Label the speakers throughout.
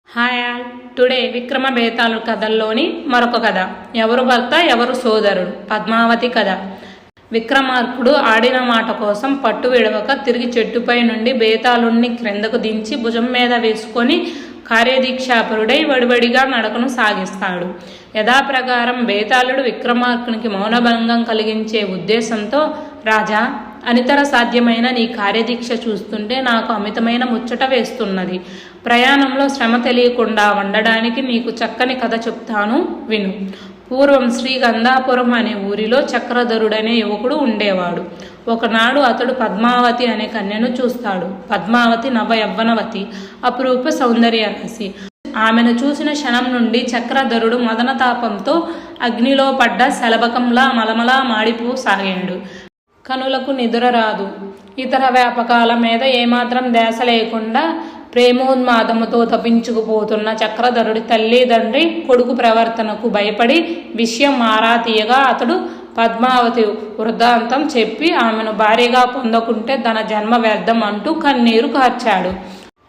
Speaker 1: Hi all. Today విక్రమ బేతాళుడు కథల్లోని మరొక కథ. ఎవరు భర్త ఎవరు సోదరుడు. పద్మావతి కథ. విక్రమార్కుడు ఆడిన మాట కోసం పట్టు విడవక తిరిగి చెట్టుపై నుండి బేతాళుణ్ణి క్రిందకు దించి భుజం మీద వేసుకొని కార్యదీక్షాపరుడై వడివడిగా నడకను సాగిస్తాడు. యథాప్రకారం బేతాళుడు విక్రమార్కునికి మౌనభంగం కలిగించే ఉద్దేశంతో, రాజా, అనితర సాధ్యమైన నీ కార్యదీక్ష చూస్తుంటే నాకు అమితమైన ముచ్చట వేస్తున్నది. ప్రయాణంలో శ్రమ తెలియకుండా ఉండడానికి నీకు చక్కని కథ చెప్తాను, విను. పూర్వం శ్రీగంధాపురం అనే ఊరిలో చక్రధరుడనే యువకుడు ఉండేవాడు. ఒకనాడు అతడు పద్మావతి అనే కన్యను చూస్తాడు. పద్మావతి నవ యవ్వనవతి, అపురూప సౌందర్య రాశి. ఆమెను చూసిన క్షణం నుండి చక్రధరుడు మదనతాపంతో అగ్నిలో పడ్డ శలభకంలా మలమలా మాడిపోసాగాడు. కనులకు నిద్ర రాదు. ఇతర వ్యాపకాల మీద ఏమాత్రం ధ్యాస లేకుండా ప్రేమోన్మాదముతో తప్పించుకుపోతున్న చక్రధరుడి తల్లిదండ్రి కొడుకు ప్రవర్తనకు భయపడి విషయం ఆరా తీయగా అతడు పద్మావతి వృద్ధాంతం చెప్పి ఆమెను భార్యగా పొందకుంటే తన జన్మ వ్యర్థం అంటూ కన్నీరు కార్చాడు.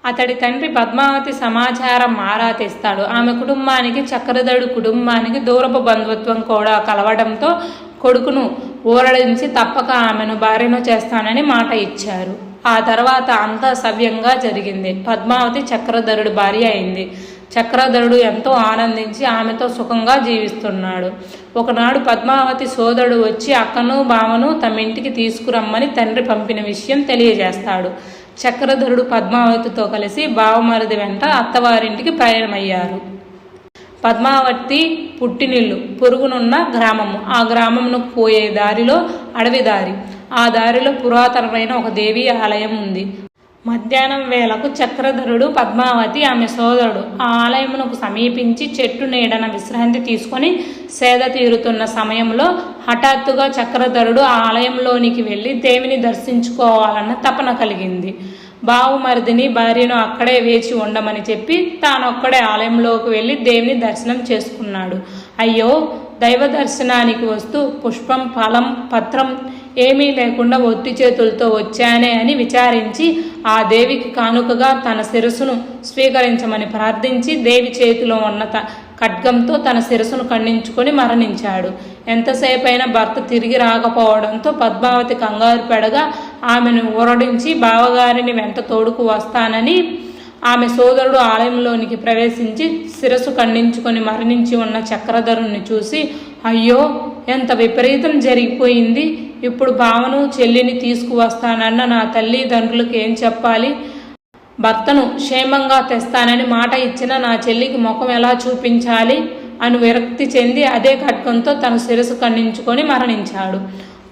Speaker 1: అతడి తండ్రి పద్మావతి సమాచారం ఆరా తీస్తాడు. ఆమె కుటుంబానికి చక్రధరుడు కుటుంబానికి దూరపు బంధుత్వం కూడా కలవడంతో కొడుకును ఊరడించి తప్పక ఆమెను భార్యను చేస్తానని మాట ఇచ్చారు. ఆ తర్వాత అంతా సవ్యంగా జరిగింది. పద్మావతి చక్రధరుడు భార్య అయింది. చక్రధరుడు ఎంతో ఆనందించి ఆమెతో సుఖంగా జీవిస్తున్నాడు. ఒకనాడు పద్మావతి సోదరుడు వచ్చి అక్కను బావను తమ ఇంటికి తీసుకురమ్మని తండ్రి పంపిన విషయం తెలియజేస్తాడు. చక్రధరుడు పద్మావతితో కలిసి బావమరిది వెంట అత్తవారింటికి ప్రయాణమయ్యారు. పద్మావతి పుట్టినిల్లు పొరుగునున్న గ్రామము. ఆ గ్రామమునకు పోయే దారిలో అడవి దారి. ఆ దారిలో పురాతనమైన ఒక దేవీ ఆలయం ఉంది. మధ్యాహ్నం వేళకు చక్రధరుడు పద్మావతి ఆమె సోదరుడు ఆ ఆలయమునకు సమీపించి చెట్టు నీడన విశ్రాంతి తీసుకొని సేద తీరుతున్న సమయంలో హఠాత్తుగా చక్రధరుడు ఆ ఆలయంలోనికి వెళ్ళి దేవిని దర్శించుకోవాలన్న తపన కలిగింది. బావుమరిదిని భార్యను అక్కడే వేచి ఉండమని చెప్పి తానొక్కడే ఆలయంలోకి వెళ్ళి దేవిని దర్శనం చేసుకున్నాడు. అయ్యో, దైవ దర్శనానికి వస్తూ పుష్పం, ఫలం, పత్రం ఏమీ లేకుండా ఒట్టి చేతులతో వచ్చానే అని విచారించి ఆ దేవికి కానుకగా తన శిరస్సును స్వీకరించమని ప్రార్థించి దేవి చేతిలో ఉన్న ఖడ్గంతో తన శిరస్సును ఖండించుకొని మరణించాడు. ఎంతసేపైనా భర్త తిరిగి రాకపోవడంతో పద్మావతి కంగారు పెడగా ఆమెను ఊరడించి బావగారిని వెంట తోడుకు వస్తానని ఆమె సోదరుడు ఆలయంలోనికి ప్రవేశించి శిరస్సు ఖండించుకొని మరణించి ఉన్న చక్రధరుణ్ణి చూసి, అయ్యో, ఎంత విపరీతం జరిగిపోయింది. ఇప్పుడు బావను చెల్లిని తీసుకువస్తానన్న నా తల్లిదండ్రులకు ఏం చెప్పాలి? భర్తను క్షేమంగా తెస్తానని మాట ఇచ్చిన నా చెల్లికి ముఖం ఎలా చూపించాలి అని విరక్తి చెంది అదే ఖడ్గంతో తన శిరస్సు ఖండించుకొని మరణించాడు.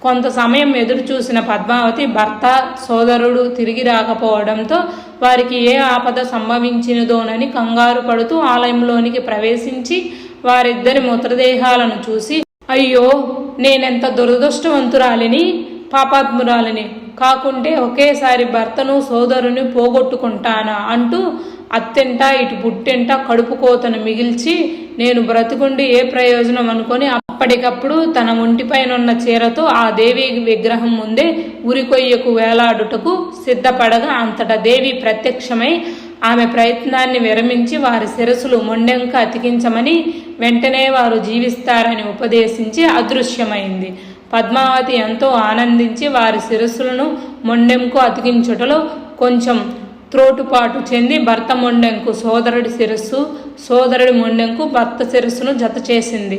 Speaker 1: కొంత సమయం ఎదురు చూసిన పద్మావతి భర్త, సోదరుడు తిరిగి రాకపోవడంతో వారికి ఏ ఆపద సంభవించినదోనని కంగారు పడుతూ ఆలయంలోనికి ప్రవేశించి వారిద్దరి మృతదేహాలను చూసి, అయ్యో, నేనెంత దురదృష్టవంతురాలిని, పాపాత్మురాలిని కాకుంటే ఒకేసారి భర్తను సోదరుని పోగొట్టుకుంటానా అంటూ అత్తెంట ఇటు పుట్టెంట కడుపు కోతను మిగిల్చి నేను బ్రతికుండి ఏ ప్రయోజనం అనుకొని అప్పటికప్పుడు తన ఒంటిపైనున్న చీరతో ఆ దేవి విగ్రహం ముందే ఉరికొయ్యకు వేలాడుటకు సిద్ధపడగా అంతటా దేవి ప్రత్యక్షమై ఆమె ప్రయత్నాన్ని విరమించి వారి శిరస్సులు మొండెంక అతికించమని వెంటనే వారు జీవిస్తారని ఉపదేశించి అదృశ్యమైంది. పద్మావతి ఎంతో ఆనందించి వారి శిరస్సులను మొండెంకు అతికించుటలో కొంచెం త్రోటుపాటు చెంది భర్త మొండెంకు సోదరుడి శిరస్సు, సోదరుడి మొండెంకు భర్త శిరస్సును జత చేసింది.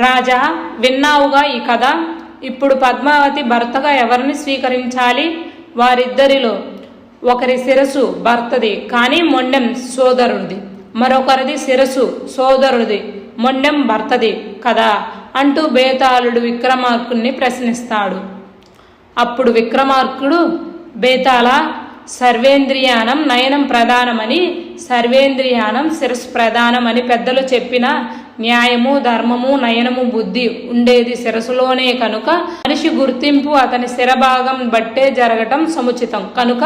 Speaker 1: రాజా, విన్నావుగా ఈ కథ. ఇప్పుడు పద్మావతి భర్తగా ఎవరిని స్వీకరించాలి? వారిద్దరిలో ఒకరి శిరస్సు భర్తది కానీ మొండెం సోదరుడిది, మరొకరిది శిరస్సు సోదరుడిది, మొండెం భర్తది కదా అంటూ బేతాళుడు విక్రమార్కుడిని ప్రశ్నిస్తాడు. అప్పుడు విక్రమార్కుడు, బేతాళ, సర్వేంద్రియానం నయనం ప్రధానమని, సర్వేంద్రియానం శిరస్సు ప్రధానమని పెద్దలు చెప్పిన న్యాయము, ధర్మము, నయనము, బుద్ధి ఉండేది శిరస్సులోనే కనుక మనిషి గుర్తింపు అతని శిరభాగం బట్టే జరగటం సముచితం. కనుక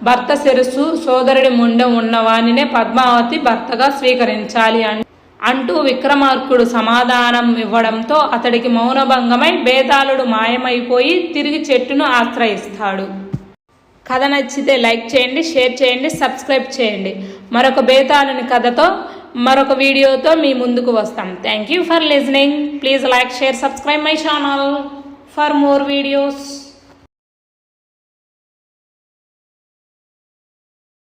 Speaker 1: భర్త శిరస్సు, సోదరుడి మొండెం ఉన్నవానినే పద్మావతి భర్తగా స్వీకరించాలి అంటూ విక్రమార్కుడు సమాధానం ఇవ్వడంతో అతడికి మౌనభంగమై బేతాళుడు మాయమైపోయి తిరిగి చెట్టును ఆశ్రయిస్తాడు. కథ నచ్చితే లైక్ చేయండి, షేర్ చేయండి, సబ్స్క్రైబ్ చేయండి. మరొక బేతాళుని కథతో మరొక వీడియోతో మీ ముందుకు వస్తాం. Thank you for listening. Please like, share, subscribe my channel for more videos.